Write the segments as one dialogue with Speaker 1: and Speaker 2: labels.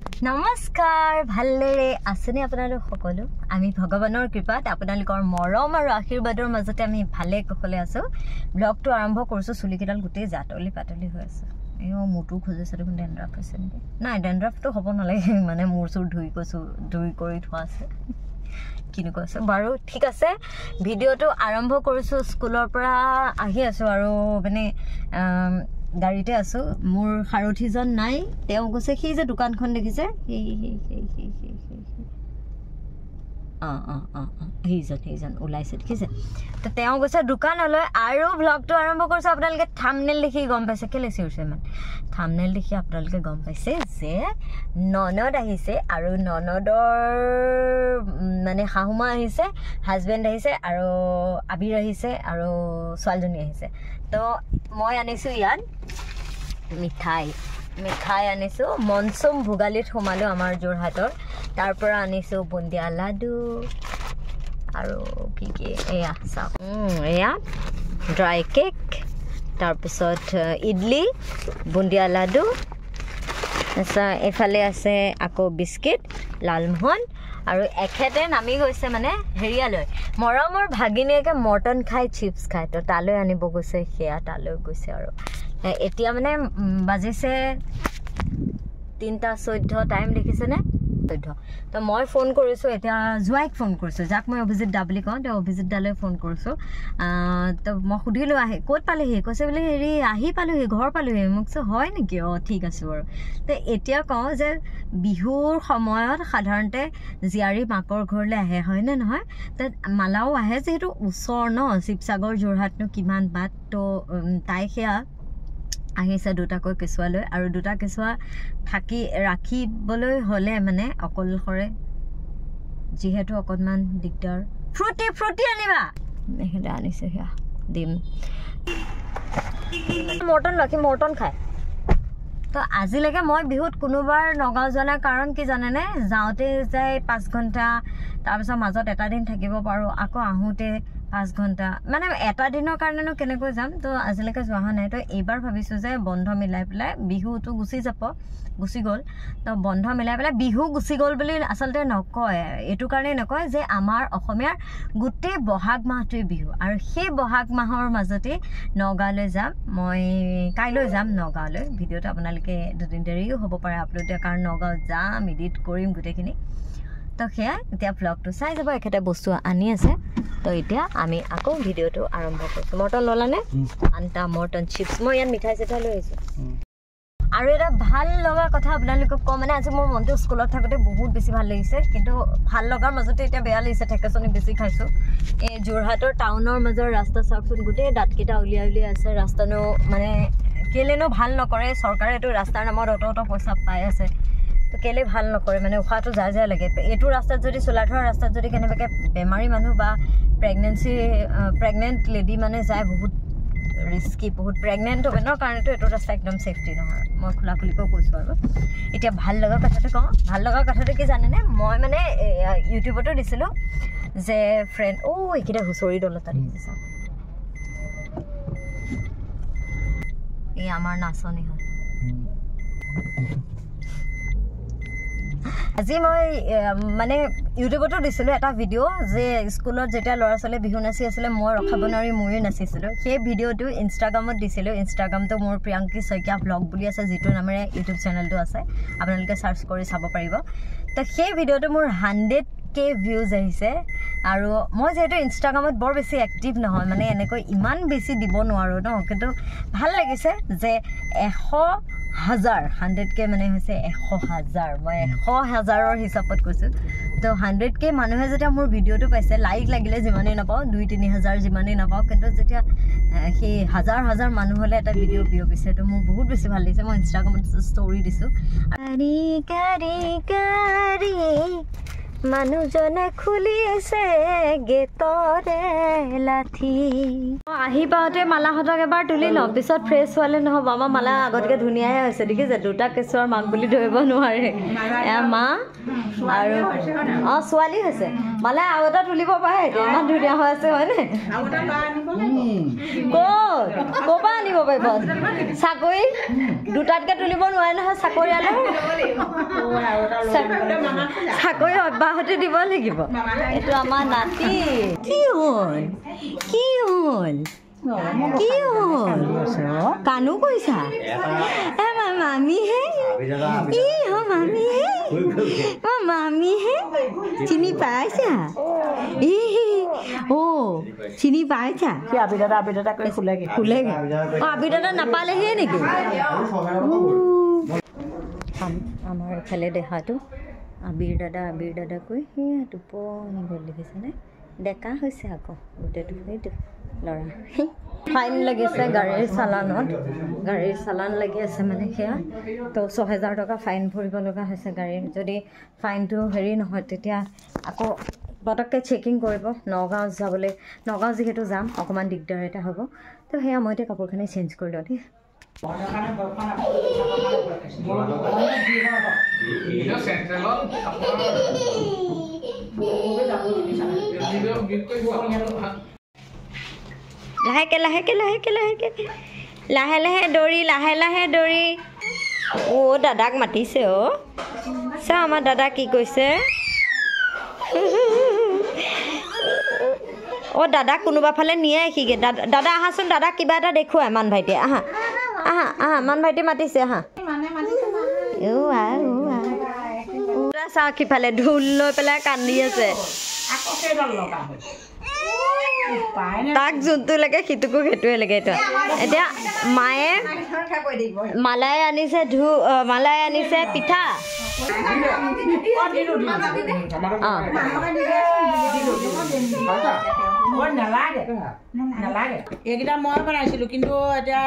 Speaker 1: নমস্কাৰ ভালদৰে আছেনে আপোনালোক সকলো আমি ভগৱানৰ কৃপাত আপোনালোকৰ মৰম আৰু আশীৰ্বাদৰ মাজতে আমি ভালে কুশলে আছো ব্লগটো আৰম্ভ কৰিছো চুলিকেইডাল গোটেই জাতলি পাতলি হৈ আছে এও মুটু খোজেছে দেখোন ডেন্ড্ৰাফ হৈছে নেকি নাই ডেন্ড্ৰাফটো হ'ব নালাগে মানে মূৰ চুৰ ধুই কৰি থোৱা আছে কিনো কৈছে বাৰু ঠিক আছে ভিডিঅ'টো আৰম্ভ কৰিছো স্কুলৰ পৰা আহি আছো আৰু মানে গাড়ীতে আছো মোৰ সাৰথিজন নাই তেওঁ গৈছে সেই যে দোকানখন দেখিছে সেইজন ওলাইছে দেখিছে তো তেওঁ গৈছে দোকানলৈ আৰু ব্লগটো আৰম্ভ কৰিছে আপোনালোকে থাম্বনেল দেখি গম পাইছে কেলে চিঞৰিছে ইমান থাম্বনেল দেখি আপোনালোকে গম পাইছে যে ননদ আহিছে আৰু ননদৰ মানে শাহুমা আহিছে হাজবেণ্ড আহিছে আৰু আবিৰ আহিছে আৰু ছোৱালীজনী আহিছে তো মই আনিছো ইয়াত মিঠাই আনিছো মনসুম ভোগালীত সোমালো আমাৰ যোৰহাটৰ তাৰ পৰা আনিছো বুন্দিয়া লাডু আৰু কি এয়া চাওক এয়া ড্ৰাই কেক তাৰপিছত ইডলি বুন্দিয়া লাডু এফালে আছে আকৌ বিস্কিট লালমোহন আৰু এখেতে নামি গৈছে মানে হেৰিয়ালৈ মৰমৰ ভাগিনীয়েকে মটন খাই চিপছ খায় তো তালৈ আনিব গৈছে সেয়া তালৈ গৈছে আৰু এতিয়া মানে বাজিছে 3:14 টাইম দেখিছেনে 14 তো মই ফোন কৰিছো এতিয়া জুৱাইক ফোন কৰিছো যাক মই অভিজিত দা বুলি কওঁ তেওঁ অভিজিত দালৈ ফোন কৰিছো তো মই সুধিলো আহি ক'ত পালেহি কৈছে বোলে হেৰি আহি পালোহি ঘৰ পালোহি মোক কৈছে হয় নেকি ঠিক আছে বাৰু তো এতিয়া কওঁ যে বিহুৰ সময়ত সাধাৰণতে জীয়াৰী মাকৰ ঘৰলৈ আহে হয়নে নহয় তো মালাও আহে যিহেতু ওচৰ ন শিৱসাগৰ যোৰহাটনো কিমান বাট তো তাই সেয়া আহিছে দুটাকৈ কেঁচুৱালৈ আৰু দুটা কেঁচুৱা থাকি ৰাখিবলৈ হ'লে মানে অকলশৰে যিহেতু অকণমান দিগদাৰ ফ্ৰুটি আনিবা এখেতে আনিছে সেয়া দিম মৰ্টন খায় তো আজিলৈকে মই বিহুত কোনোবাৰ নগাঁও যোৱা নাই কাৰণ কি জানেনে যাওঁতে যায় 5 ঘণ্টা তাৰপিছত মাজত এটা দিন থাকিব পাৰোঁ আকৌ আহোঁতে 5 ঘণ্টা মানে এটা দিনৰ কাৰণেনো কেনেকৈ যাম তো আজিলৈকে যোৱা হোৱা নাই তো এইবাৰ ভাবিছোঁ যে বন্ধ মিলাই পেলাই বিহুটো গুচি গ'ল তো বন্ধ মিলাই পেলাই বিহু গুচি গ'ল বুলি আচলতে নকয় এইটো কাৰণেই নকয় যে আমাৰ অসমীয়াৰ গোটেই বহাগ মাহটোৱে বিহু আৰু সেই বহাগ মাহৰ মাজতে নগাঁৱলৈ যাম মই কাইলৈ যাম নগাঁৱলৈ ভিডিঅ'টো আপোনালোকে দুদিন দেৰিও হ'ব পাৰে আপলোড দিয়া কাৰণ নগাঁও যাম এডিট কৰিম গোটেইখিনি তো সেয়া এতিয়া ব্লগটো চাই যাব একেটা বস্তু আনি আছে তো এতিয়া আমি আকৌ ভিডিঅ'টো আৰম্ভ কৰিছোঁ মৰ্টন ল'লানে আনটা মৰ্টন চিপছ মই ইয়াত মিঠাই চিঠাই লৈ আহিছোঁ আৰু এটা ভাল লগা কথা আপোনালোকক কওঁ মানে আজি মোৰ মনটো স্কুলত থাকোঁতে বহুত বেছি ভাল লাগিছে কিন্তু ভাল লগাৰ মাজতে এতিয়া বেয়া লাগিছে ঠেকেচনি বেছি খাইছোঁ এই যোৰহাটৰ টাউনৰ মাজৰ ৰাস্তা চাওকচোন গোটেই দাঁতকেইটা উলিয়াই আছে ৰাস্তানো মানে কেলেনো ভাল নকৰে চৰকাৰে এইটো ৰাস্তাৰ নামত অত পইচা পাই আছে তো কেলে ভাল নকৰে মানে উশাহটো যায় লাগে এইটো ৰাস্তাত যদি চলাই থোৱা ৰাস্তাত যদি কেনেবাকৈ বেমাৰী মানুহ বা প্ৰেগনেণ্ট লেডি মানে যায় বহুত ৰিস্কি বহুত প্ৰেগনেণ্ট হ'ব ন কাৰণেতো এইটো ৰাস্তা একদম ছেফটি নহয় মই খোলাখুলিকৈ কৈছোঁ আৰু এতিয়া ভাল লগা কথাটো কওঁ ভাল লগা কথাটো কি জানেনে মই মানে ইউটিউবতো দিছিলোঁ যে ফ্ৰেণ্ড এইকেইটা হুঁচৰি দল এটা দেখিছে চাওক এই আমাৰ নাচনি হয় আজি মই মানে ইউটিউবতো দিছিলোঁ এটা ভিডিঅ' যে স্কুলত যেতিয়া ল'ৰা ছোৱালীয়ে বিহু নাচি আছিলে মই ৰখাব নোৱাৰি ময়ো নাচিছিলোঁ সেই ভিডিঅ'টো ইনষ্টাগ্ৰামত দিছিলোঁ ইনষ্টাগ্ৰামটো মোৰ প্ৰিয়াংকী শইকীয়া ব্লগ বুলি আছে যিটো নামেৰে ইউটিউব চেনেলটো আছে আপোনালোকে চাৰ্চ কৰি চাব পাৰিব তো সেই ভিডিঅ'টো মোৰ 100K ভিউজ আহিছে আৰু মই যিহেতু ইনষ্টাগ্ৰামত বৰ বেছি এক্টিভ নহয় মানে এনেকৈ ইমান বেছি দিব নোৱাৰোঁ ন কিন্তু ভাল লাগিছে যে 100,000 মানে হৈছে 100,000 মই 100,000ৰ হিচাপত কৈছোঁ তো 100K মানুহে যেতিয়া মোৰ ভিডিঅ'টো পাইছে লাইক লাগিলে যিমানেই নাপাওঁ 2-3 হাজাৰ যিমানেই নাপাওঁ কিন্তু যেতিয়া সেই হাজাৰ মানুহ হ'লে এটা ভিডিঅ' বিয়পিছে তো মোৰ বহুত বেছি ভাল লাগিছে মই ইনষ্টাগ্ৰামত ষ্টৰি দিছোঁ মানুহজনে খুলিছে গেটৰে লাঠি আহি পাওঁতে মালাহঁতক এবাৰ তুলি লওঁ পিছত ফ্ৰেছ হোৱালে নহ'ব আমাৰ মালা আগতকৈ ধুনীয়াহে হৈছে দেখিছে দুটা কেঁচুৱাৰ মাক বুলি ধৰিব নোৱাৰে এয়া মা আৰু ছোৱালী হৈছে মালে আৰু এটা তুলিব পাৰে ইমান ধুনীয়া হৈ আছে হয়নে ক'ৰ পৰা আনিব পাৰিব চাকৰি দুটাতকৈ তুলিব নোৱাৰে নহয় চাকৰিয়ালে চাকৰি অব্যাহতি দিব লাগিব এইটো আমাৰ নাতি কি হ'ল কি হ'ল কি হ'ল কাণো কৈছা মামীহে ই মামীহে মামীহে চিনি পাইছা চিনি পাইছা খুলেগে আবি দাদা নাপালেহে নেকি আমাৰ এইফালে দেখাটো আবিৰ দাদা কৈ সেয়া টোপনি গ'ল দেখিছেনে ডেকা হৈছে আকৌ গোটেইটো সেইটো ল'ৰা ফাইন লাগিছে গাড়ীৰ চালান লাগি আছে মানে সেয়া তো ৬,০০০ টকা ফাইন ভৰিব লগা হৈছে গাড়ীৰ যদি ফাইনটো হেৰি নহয় তেতিয়া আকৌ পটককৈ চেকিং কৰিব নগাঁও যাবলৈ নগাঁও যিহেতু যাম অকণমান দিগদাৰ এটা হ'ব তো সেয়া মই এতিয়া কাপোৰখিনি চেঞ্জ কৰি লওঁ দেই লাহে দৌৰি দাদাক মাতিছে চা আমাৰ দাদা কি কৈছে দাদাক কোনোবা ফালে নিয়ে সিগে দাদা আহাচোন দাদাক কিবা এটা দেখুৱাই মান ভাইটিয়ে আহা মান ভাইটি মাতিছে আহা চা সিফালে ঢোল লৈ পেলাই কান্দি আছে তাক যোনটো লাগে সিটোকো সেইটোৱে লাগে এতিয়া মায়ে মালাই আনিছে পিঠা
Speaker 2: এইকেইটা মই বনাইছিলো কিন্তু এতিয়া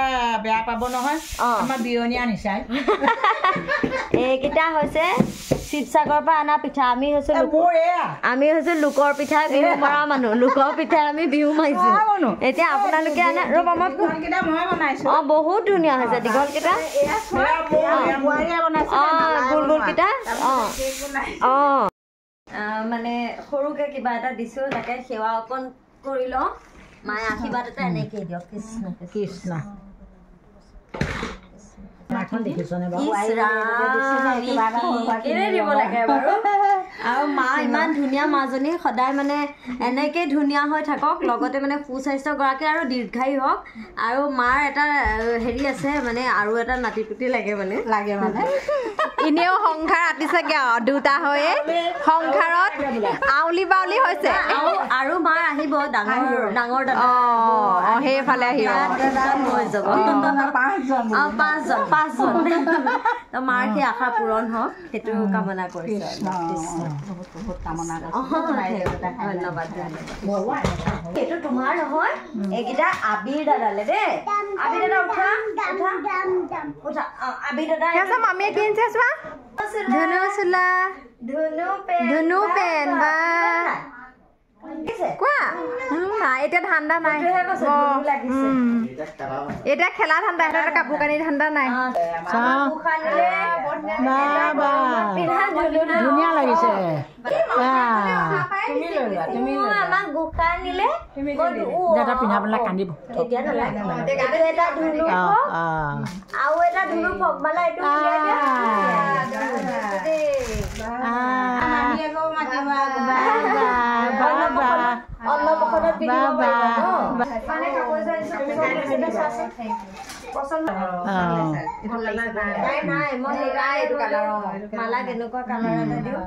Speaker 2: বেয়া পাব নহয় আমাৰ বিয়নী আনিছে
Speaker 1: এইকেইটা হৈছে শিৱসাগৰৰ পৰা অনা পিঠা আমি হৈছো লোকৰ পিঠা বিহু মৰা মানুহ লোকৰ পিঠা আমি বিহু মাৰিছো এতিয়া আপোনালোকে আনে ৰ'ব মই বনাইছো বহুত ধুনীয়া হৈছে দীঘলকেইটা গোলকেইটা মানে সৰুকে কিবা এটা দিছো তাকে সেৱা অকণ কৰি লওঁ মায়ে আশীৰ্বাদ এটা এনেকৈ দিয়ক কৃষ্ণ কৃষ্ণ আৰু মা ইমান ধুনীয়া মাজনী সদায় মানে এনেকৈ ধুনীয়া হৈ থাকক লগতে মানে সুস্বাস্থ্যগৰাকী আৰু দীৰ্ঘায়ু হওক আৰু মাৰ এটা হেৰি আছে মানে আৰু এটা নাতি পুতি লাগে মানে
Speaker 3: এনেও সংসাৰ আতিছেগে দুটা হৈয়ে সংসাৰত আউলি বাউলি হৈছে
Speaker 1: আৰু মাৰ আহিব ডাঙৰ দাদা
Speaker 3: সেইফালে আহিব
Speaker 1: পাঁচজন মাৰ সেই আশা পূৰণ হওক সেইটো কামনা কৰিছো ধন্যবাদ এইটো তোমাৰ নহয় এইকেইটা আবিৰ দাদালে দেই আবিৰ দাদা উঠা আবিৰ দাদা
Speaker 3: মামীয়ে কিনিছে চোৱা ধুনু চোলা ধুনু পেন বা কোৱা এতিয়া ঠাণ্ডা নাই এতিয়া খেলা ঠাণ্ডা এটা কাপোৰ কানি ঠাণ্ডা নাই
Speaker 2: ধুনীয়া লাগিছে দাদা পিন্ধাবলৈ কান্দিব
Speaker 1: মালা কেনেকুৱা কালাৰ এটা দিওঁ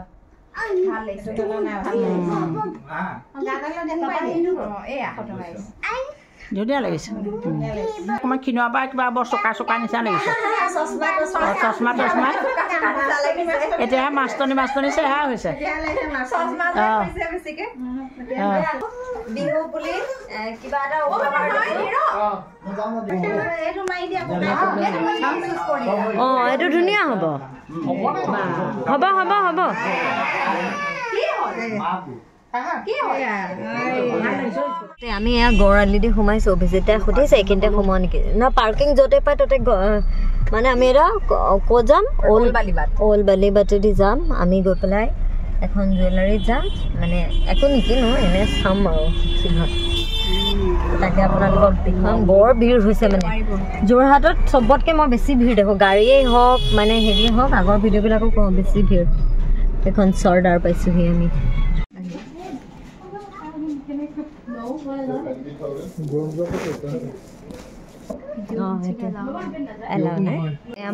Speaker 2: ধুনীয়া লাগিছে অকণমান খিনোৱাৰ পৰা কিবা বৰ চকা নিচিনা লাগিছে চশমা এতিয়াহে মাষ্টনী চেহেৰা হৈছে
Speaker 1: বিহু বুলি কিবা এটা এইটো ধুনীয়া হ'ব আমি এয়া গড়আলিদি সোমাইছো অভিজিতে সুধিছে এইখিনিতে সোমোৱা নেকি না পাৰ্কিং য'তে পাই ত'তে মানে আমি এটা ক'ত যাম অল বালিবাটেদি যাম আমি গৈ পেলাই এখন জুৱেলাৰীত যাম মানে একো নিকিনো এনে চাম আৰু কিহত তাকে আপোনালোকক দেখুৱাম বৰ ভিৰ হৈছে মানে যোৰহাটত চবতকৈ মই বেছি ভিৰ দেখোঁ গাড়ীয়েই হওক মানে হেৰিয়ে হওক আগৰ ভিডিঅ'বিলাকো কওঁ বেছি ভিৰ এখন চৰ্দাৰ পাইছোঁহি আমি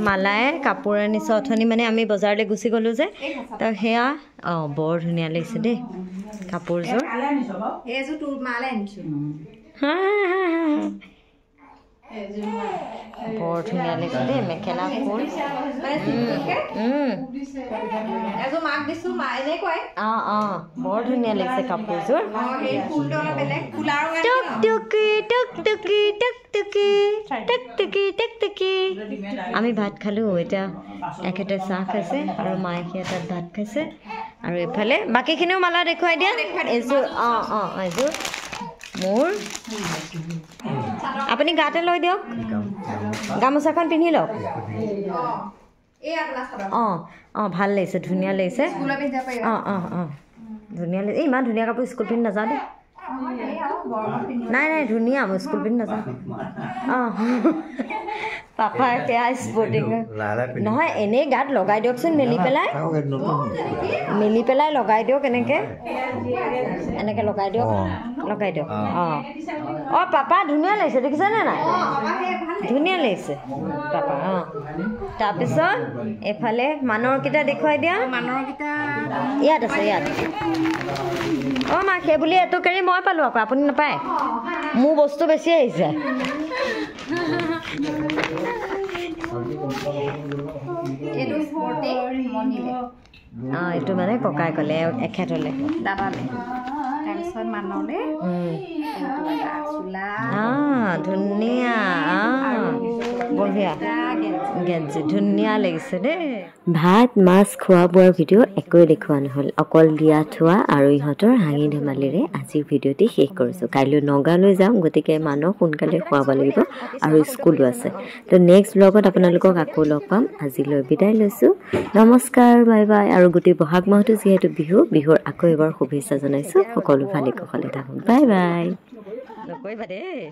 Speaker 1: মালাই কাপোৰ আনিছো অথনি মানে আমি বজাৰলৈ গুচি গ'লোঁ যে তো সেয়া অঁ বৰ ধুনীয়া লাগিছে দেই কাপোৰযোৰ বৰ ধুনীয়া লাগিছে দেই মেখেলা ফুল অঁ অঁ বৰ ধুনীয়া লাগিছে কাপোৰযোৰ আমি ভাত খালোঁ এতিয়া এখেতে চাহ খাইছে আৰু মায়ে সিহঁতত ভাত খাইছে আৰু এইফালে বাকীখিনিও মালা দেখুৱাই দিয়া এযোৰ অঁ অঁ এযোৰ মোৰ আপুনি গাতে লৈ দিয়ক গামোচাখন পিন্ধি লওক অঁ অঁ ভাল লাগিছে ধুনীয়া লাগিছে অঁ অঁ অঁ ধুনীয়া লাগিছে ইমান ধুনীয়া কাপোৰ স্কুল পিন্ধি নাযাওঁ দেই নাই নাই ধুনীয়া মই স্কুল পিন্ধি নাযাওঁ অঁ পাপাই সেয়া স্পৰ্টিং নহয় এনেই গাত লগাই দিয়কচোন মেলি পেলাই লগাই দিয়ক এনেকৈ লগাই দিয়ক অঁ অঁ পাপা ধুনীয়া লাগিছে দেখিছেনে নাই ধুনীয়া লাগিছে পাপা অঁ তাৰপিছত এইফালে মানৰকেইটা দেখুৱাই দিয়া ইয়াত আছে ইয়াত অঁ মা সেই বুলি এইটো কেৰি মই পালোঁ আকৌ আপুনি নাপায় মোৰ বস্তু বেছি আহিছে অঁ এইটো মানে ককাই ক'লে এখেতলে দাদালে তাৰপিছত মানলে ধুনীয়া বঢ়িয়া গেঞ্জি ধুনীয়া লাগিছে দেই ভাত মাছ খোৱা বোৱাৰ ভিডিঅ' একোৱে দেখুওৱা নহ'ল অকল দিয়া থোৱা আৰু ইহঁতৰ হাঁহি ধেমালিৰে আজিৰ ভিডিঅ'টি শেষ কৰিছোঁ কাইলৈ নগাঁৱলৈ যাম গতিকে মানুহক সোনকালে খুৱাব লাগিব আৰু স্কুলো আছে তো নেক্সট ব্লগত আপোনালোকক আকৌ লগ পাম আজিলৈ বিদায় লৈছোঁ নমস্কাৰ বাই বাই আৰু গোটেই বহাগ মাহটো যিহেতু বিহুৰ আকৌ এবাৰ শুভেচ্ছা জনাইছোঁ সকলো ভালে কুশলে থাকক বাই বাই নকৰিবা দেই